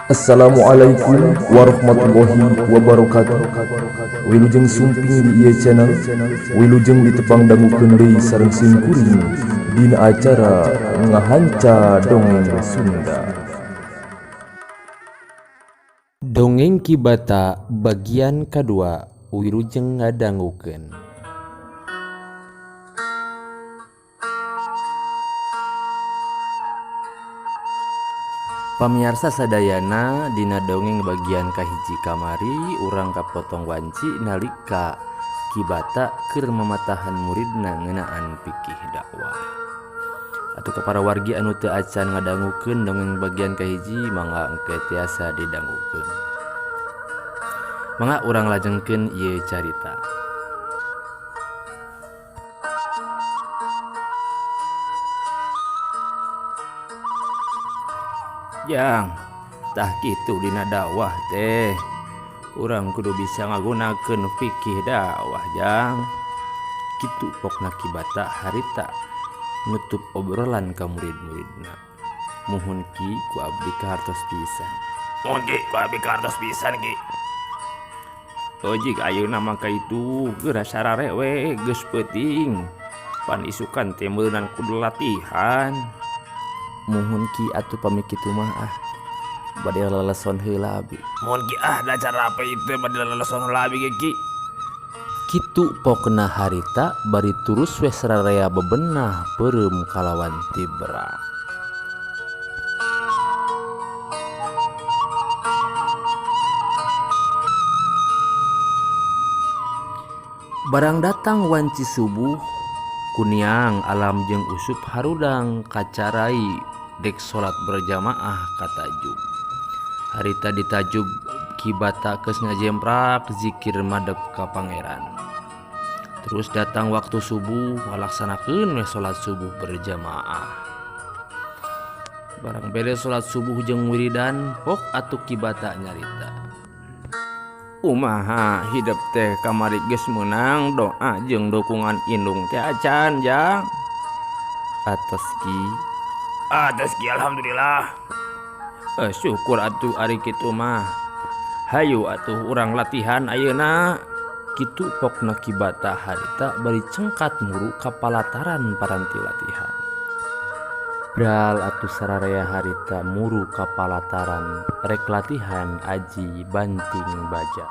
Assalamualaikum warahmatullahi wabarakatuh. Wilujeng sumping di ieu channel, wilujeng ditepang dangukeun deui sareng simkuring dina acara ngahanca dongeng Sunda. Dongeng Kibata bagian kedua, wilujeng ngadangukeun. Pamiarsa sadayana dina dongeng bagian kahiji kamari urang kapotong wanci nalika Kibata keur mamatahan muridna ngeunaan pikih dakwah. Atuh para wargi anu teu acan ngadangukeun dongeng bagian kahiji mangga engke tiasa didangukeun. Mangga urang lajengkeun ieu carita. Jang, tah kitu dina dakwah teh urang kudu bisa ngagunakeun fikih dakwah jang. Kitu pokna Kibata harita nutup obrolan ka murid-muridna. Muhun ki ku abdi kahartos pisan. Mohon ki ku abdi kahartos pisan ki. Ojig ayeuna mangka itu geura sararewe geus peuting. Pan isukan teh meunang kudu latihan. Muhun ki atuh pami kitu mah bade leleson heula abi. Mohon ki da cara apa itu bade leleson heula abi ki. Kitu pokna harita bari turus we sararea bebenah peureum kalawan tibra. Barang datang wanci subuh, kuniang alam jeung usup harudang kacarai dek salat berjamaah ka tajub. Harita di tajub Kibata geus ngajemprak zikir madep ka pangeran. Terus datang waktu subuh ngalaksanakeun we salat subuh berjamaah. Barang beres salat subuh jeung wiridan pok atuh Kibata nyarita. Kumaha hidup teh kamari geus meunang doa jeung dukungan indung teh acan jang. Atos ki Alhamdulillah. Syukur atuh ari kitu mah. Hayu atuh urang latihan ayeuna. Kitu pokna Kibata harita bari cengkat muru ka palataran paranti latihan. Bral atuh sararea harita muru ka palataran rek latihan aji banting baja.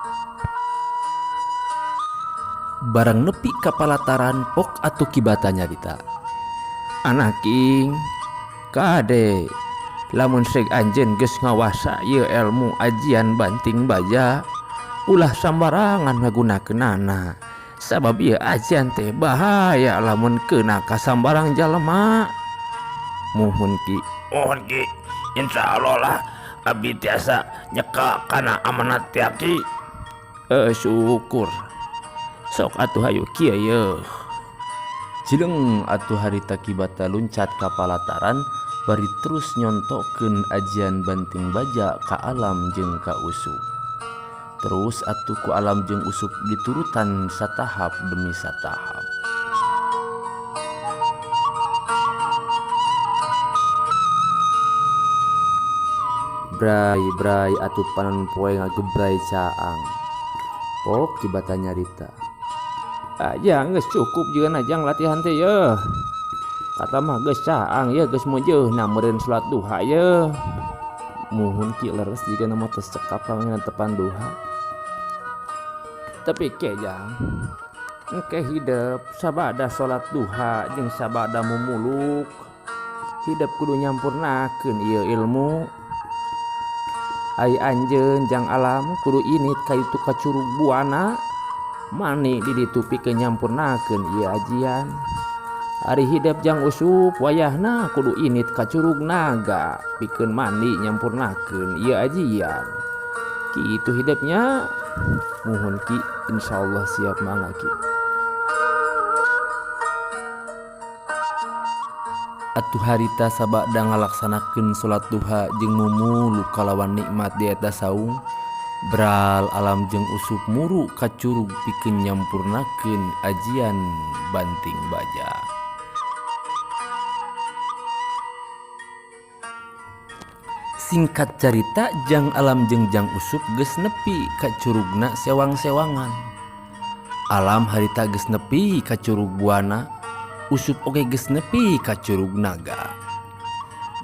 Barang nepi ka palataran pok atuh Kibata nyarita. Anaking kade lamun seg anjeun geus ngawasa ieu ilmu ajian banting baja ulah sambarangan ngagunakeunana sabab ieu ajian teh bahaya lamun keuna ka sambarang jalema. Muhun ki Insyaallah lah abdi tiasa nyeka kana amanat teh ki. Syukur. Sok atuh hayu kieu yeuh. Cileung atuh harita Kibata luncat ka palataran bari terus nyontokeun ajian banting baja ka alam jeung ka usup. Terus atuh ku alam jeung usup diturutan satahap demi satahap. Bray atuh panon poe ngagebray caang. Pok Kibata nyarita. Jang geus cukup jeung najang latihan teh yeuh. Kata mah geus caang ye geus meujeunna meureun salat duha ye. Muhun ki leres jika nama tos cekap pangeun tepan duha. Tapi ke jang engke hidup sabada salat duha jeung sabada mumuluk. Hidup kudu nyampurnakeun ieu ilmu. Ai anjeun jang alam kudu init ka itu ka curug buana. Mani di ditu pikeun nyampurnakeun ieu ajian. Ari hidup jang usup wayahna kudu init ka curug naga pikeun mandi nyampurnakeun ieu ajian. Kitu hidupnya. Muhun ki insyaallah siap mangga ki. Atuh harita sabada ngalaksanakeun salat duha jeung mumulu kalawan nikmat di eta saung. Bral alam jeung usup muru ka curug pikeun nyampurnakeun ajian banting baja. Singkat carita Jang Alam jeung Jang Usup geus nepi ka curugna sewang-sewangan. Alam harita geus nepi ka curug buana, Usup oge geus nepi ka curug naga.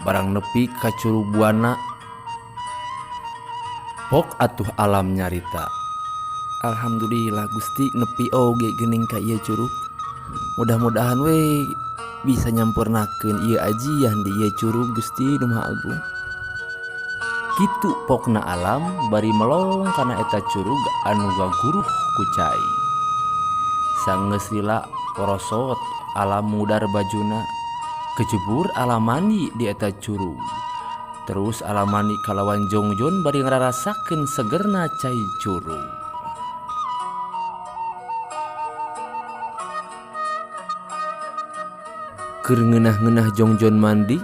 Barang nepi ka curug buana, pok atuh Alam nyarita, alhamdulillah Gusti nepi oge geuning ka ieu curug. Mudah-mudahan we bisa nyampurnakeun ieu ajian di ieu curug Gusti Nu Maha Agung. Kitu pokna Alam bari melong kana eta curug anu gaguruh ku cai. Sanggeus lila korosot Alam mudar bajuna, kejebur Alam mandi di eta curug. Terus Alam mandi kalawan Jongjon bari ngararasakeun segerna cai curug. Keur ngeunah-ngeunah Jongjon mandi,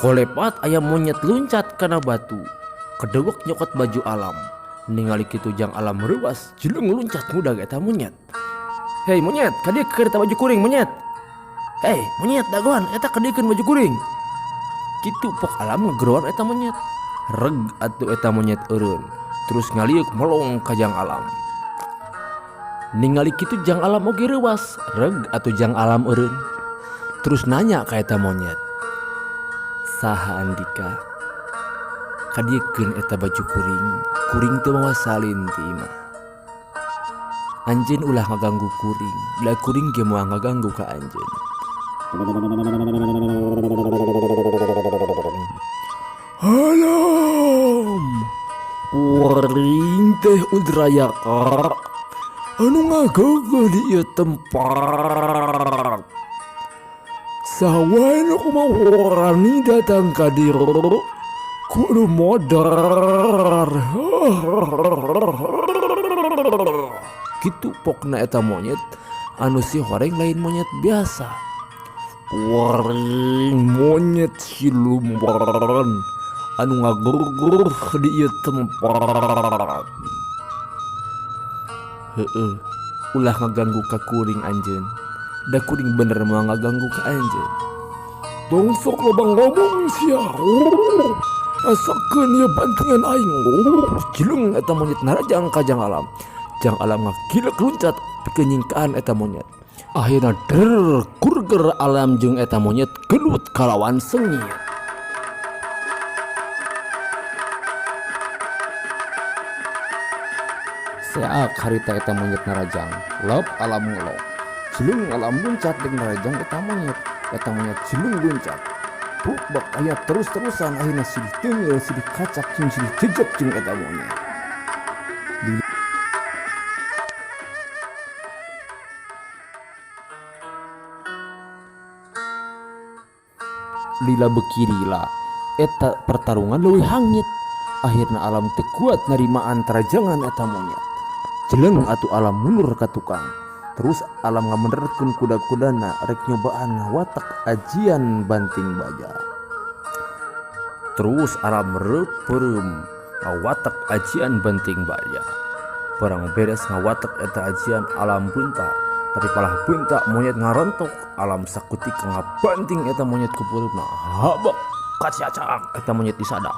kolepat aya monyet luncat kana batu, kedewek nyokot baju Alam. Ningali kitu Jang Alam reuas, jeleng luncat mudag eta monyet. Hei monyet, kadieu keur eta baju kuring monyet. Hei monyet dagoan, eta kadiekeun baju kuring. Kitu pok Alam ngegeroan eta monyet. Reg atuh eta monyet eureun, terus ngaliuk melong ka Jang Alam. Ningali kitu Jang Alam oge reuas, reg atuh Jang Alam eureun. Terus nanya ka eta monyet, saha Andika? Kadiekeun eta baju kuring, kuring teu mawa salin ti imah. Anjeun ulah ngaganggu kuring, da kuring ge moal ngaganggu ka anjeun. Alam, kuring teh udraya anu ngageugeul di ieu tempat. Sawae nu kumaha warani datang ka dieu kudu modar. Kitu pokna eta monyet anu si horeng lain monyet biasa. Waring monyet siluman anu ngagur-gur di ieu tempat. Heueuh, ulah ngaganggu ka kuring anjeun. Da kuring bener mau ngaganggu ka anjeun. Tong sok lobang ngomong sia. Asakeun ieu bantingan aing. Cileng eta monyet narajang ka Jang Alam. Jang Alam ngagilek luncat pikeun nyingkaan eta monyet. Akhirna kurger Alam jeung eta monyet gelut kalawan sengit. Seak harita eta monyet narajang, leup Alam ngelok. Cilung Alam luncat jeung narajang eta monyet cilung luncat. Buk aya terus-terusan akhirna silih teungel, silih kacak, jeung silih jejeg jeung eta monyet. Lila bekirila eta pertarungan leuwih hangit. Akhirna Alam teu kuat narimaan tarajangan eta monyet. Jeleng atuh Alam mundur ka tukang. Terus Alam ngamenerkeun kuda-kudana rek nyobaan ngawatek ajian banting baja. Terus Alam reupeum ngawatek ajian banting baja. Barang beres ngawatek eta ajian Alam beuntak. Tapi palah beuntak monyet ngarontok. Alam sakutika ngabanting eta monyet ku peurupna. Habak kacacak eta monyet disada.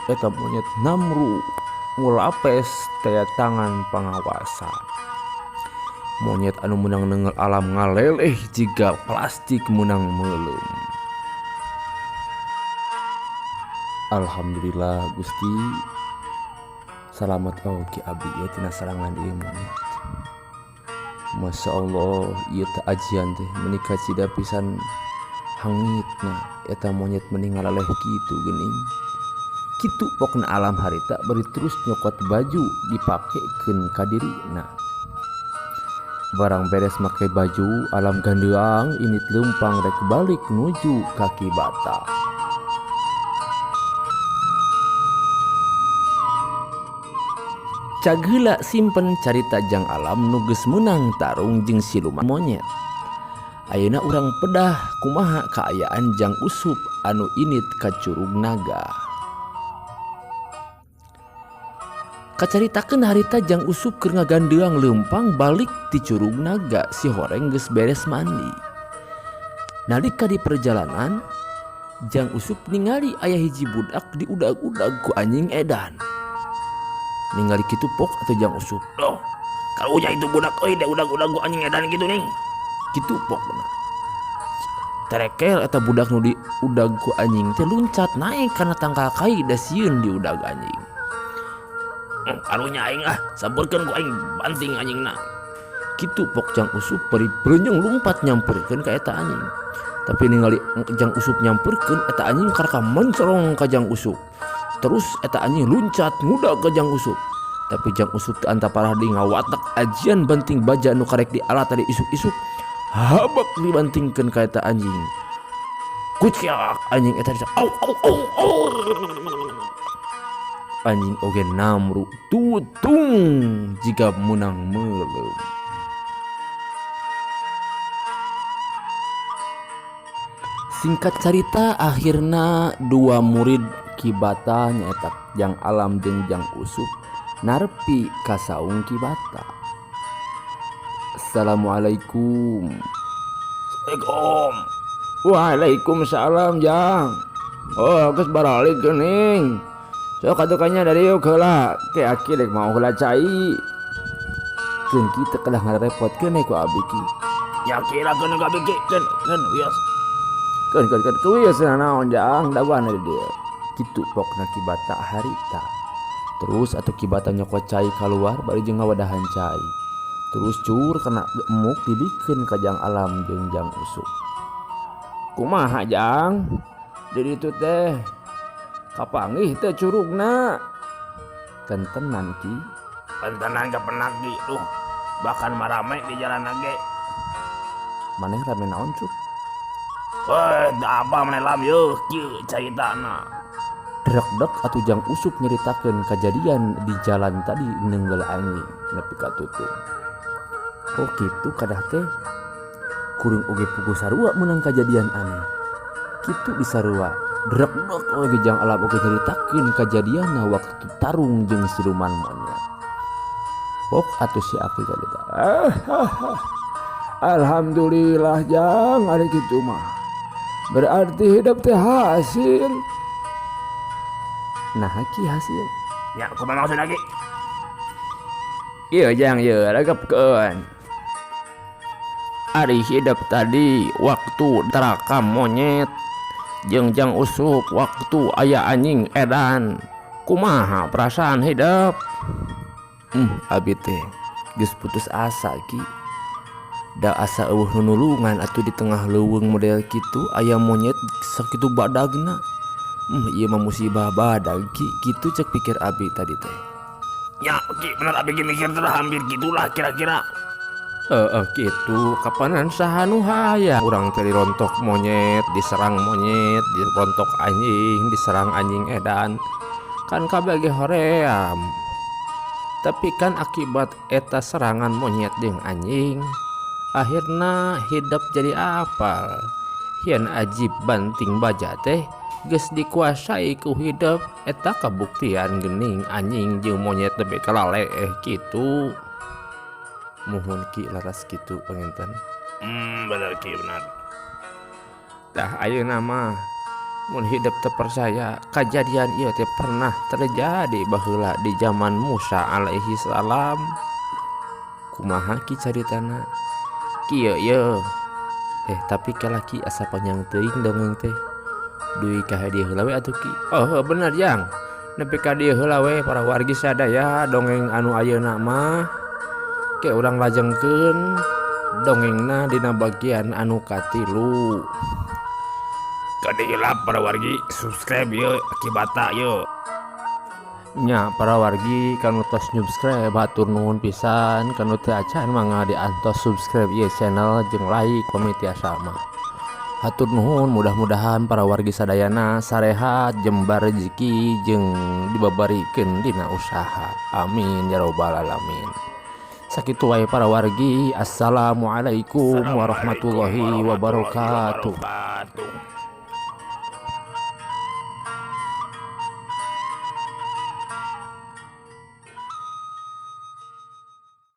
Eta monyet namru mulapes taya tangan pangawasa. Monyet anu menang neungel Alam ngaleleh jiga plastik menang meulem. Alhamdulillah Gusti, salamet oge abdi ieu tina sarangan ieu monyet. Masya Allah, ieu teh ajian teh menika cida pisan hangitna eta monyet mending ngalaleh kitu geuning. Kitu pokna Alam harita bari terus nyokot baju dipakekeun ka dirina. Barang beres make baju, Alam gandeang init leumpang rek balik nuju kaki bata. Cageula simpen carita Jang Alam nu geus meunang tarung jeung siluman monyet. Ayeuna urang pedah kumaha kaayaan Jang Usup anu init ka curug naga. Kacaritakeun harita Jang Usup keur ngagandeang leumpang balik ti curug naga si horeng geus beres mandi. Nalika di perjalanan Jang Usup ningali aya hiji budak di udag-udag ku anjing edan. Ningali kitu Pok atau Jang Usup. Loh, kalau unya itu budak euy da udag-udag gua anjing edan gitu nih. Kitu Pok bener. Terekel eta budak nu di udag ku anjing teh luncat naik kana tangkal kai da sieun di udag anjing. Karunya aing sampurkeun ku aing banting anjingna. Kitu Pok Jang Usup bari berenjeng lumpat nyamperkeun ka eta anjing. Tapi ningali Jang Usup nyamperkeun eta anjing kareka mencorong ka Jang Usup. Terus eta anjing luncat ngudag ka Jang Usup. Tapi Jang Usup teu anta parah di ngawatak ajian banting baja nu karek di alat tadi isuk-isuk. Habak dibantingkeun ka eta anjing. Kuciak anjing eta bisa au au au au. Anjing oge namru tutung jika menang melem. Singkat cerita akhirna dua murid Kibata nyaeta Jang Alam jeung Jang Usup narpi ka saung Kibata. Assalamualaikum. Assalamualaikum. Waalaikumsalam Jang. Oh geus baralik geuning. Sok katukanya dari yuk heula ke aki dek mau heula cai. Keun kitu kedah ngarepotkeun ku abi ki. Ya kira keun ka biki keun wios. Keun kuieu naon Jang dawan di dieu. Kitu pokna Kibata harita. Terus atuh Kibata nyokot cai keluar bari jeung ngawadahan cai. Terus cur kena emuk dibikeun ka Jang Alam jeung Jang Usup. Kumaha Jang? Di ditu teh kapanggih teh curugna. Kentenan ki. Pentenan ka penagi tuh. Bahkan marame di jalan nage. Maneh rame naon cuk? Da apa maneh lam yeuh kieu caritana. Dek atuh Jang Usup nyeritakeun kejadian di jalan tadi neunggel anjing nepi ka tutung. Oh kitu kadah teh kuring oge puguh sarua meunang kajadian aneh. Kitu di sarua dek oge Jang Alam oge nyeritakeun kajadianna waktu tarung jeung siluman monyet. Pok atuh si aki galita. Alhamdulillah Jang ari kitu mah. Berarti hidup teh hasil. Nah ki hasil. Ya kumaha maksud lagi? Iya Jang ieu ragapkeun. Ari hidup tadi waktu terakam monyet jeung Jang Usup waktu aya anjing edan. Kumaha perasaan hidup? Abi teh geus putus asa ki. Da asa eueuh nulungan atuh di tengah leuweung model kitu aya monyet sakitu badagna. Ieu mah musibah badag ki kitu cek pikir abi tadi teh. Ya ki bener abi mikir teh hampir gitulah kira-kira. Gitu kapanan saha nu hayang urang teh dirontok monyet, diserang monyet, dirontok anjing, diserang anjing edan. Kan kabeh ge hoream. Tapi kan akibat eta serangan monyet jeung anjing akhirna hidup jadi apal. Hian ajib banting baja teh geus dikuasai ku hidup eta kabuktian geuning anjing jeung monyet teh kalale kitu. Muhun ki laras kitu panginten. Bener ki bener. Tah ayeuna mah mun hidup teu percaya kajadian ieu teh pernah terjadi baheula di zaman Musa alaihi salam. Kumaha ki caritana? Kieu ye. Tapi kalaki asa panjang teuing dongeng teh. Duy ka dieu heula we atuh ki. Bener Jang. Nepi ka dieu heula we para wargi sadaya dongeng anu ayeuna mah ke urang lajengkeun dongengna dina bagian anu katilu. Kadieu para wargi subscribe yeuh Kibata yeuh. Nya para wargi kanu tos subscribe hatur nuhun pisan, kanu teu acan mangga diantos subscribe ieu channel jeung like komen tiasa mah. Hatur nuhun mudah-mudahan para wargi sadayana sarehat jembar rezeki jeung dibabarikeun dina usaha. Amin ya rabbal alamin. Sakitu wae para wargi, assalamualaikum warahmatullahi wabarakatuh.